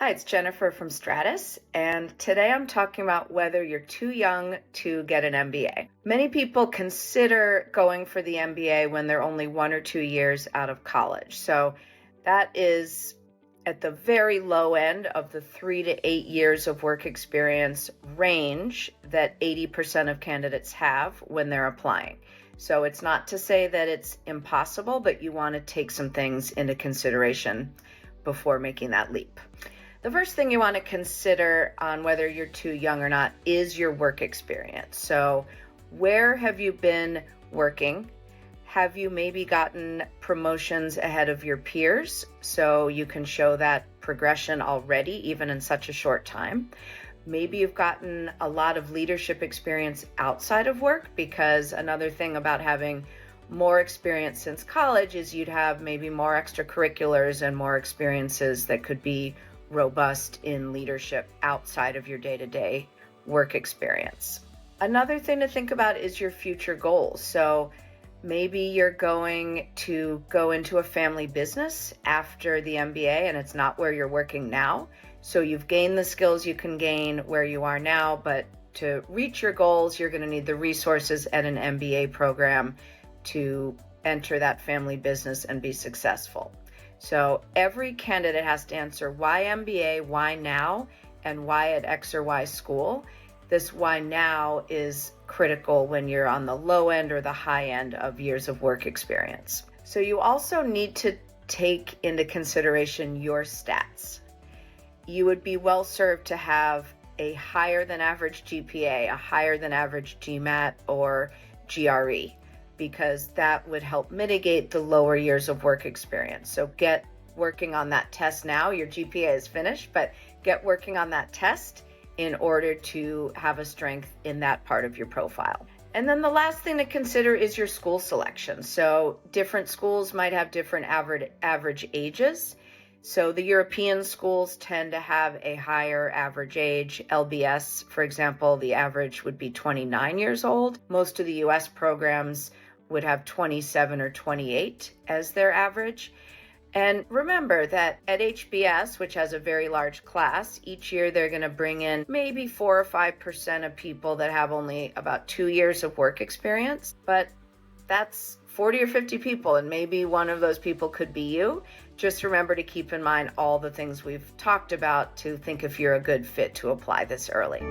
Hi, it's Jennifer from Stratus, and today I'm talking about whether you're too young to get an MBA. Many people consider going for the MBA when they're only 1 or 2 years out of college. So that is at the very low end of the 3 to 8 years of work experience range that 80% of candidates have when they're applying. So it's not to say that it's impossible, but you want to take some things into consideration before making that leap. The first thing you want to consider on whether you're too young or not is your work experience. So where have you been working? Have you maybe gotten promotions ahead of your peers so you can show that progression already, even in such a short time? Maybe you've gotten a lot of leadership experience outside of work, because another thing about having more experience since college is you'd have maybe more extracurriculars and more experiences that could be robust in leadership outside of your day-to-day work experience. Another thing to think about is your future goals. So maybe you're going to go into a family business after the MBA and it's not where you're working now. So you've gained the skills you can gain where you are now, but to reach your goals, you're going to need the resources at an MBA program to enter that family business and be successful. So every candidate has to answer why MBA, why now, and why at X or Y school. This why now is critical when you're on the low end or the high end of years of work experience. So you also need to take into consideration your stats. You would be well served to have a higher than average GPA, a higher than average GMAT or GRE, because that would help mitigate the lower years of work experience. So get working on that test now. Your GPA is finished, but get working on that test in order to have a strength in that part of your profile. And then the last thing to consider is your school selection. So different schools might have different average ages. So the European schools tend to have a higher average age. LBS, for example, the average would be 29 years old. Most of the US programs would have 27 or 28 as their average. And remember that at HBS, which has a very large class, each year they're going to bring in maybe 4 or 5% of people that have only about 2 years of work experience. But that's 40 or 50 people, and maybe one of those people could be you. Just remember to keep in mind all the things we've talked about to think if you're a good fit to apply this early.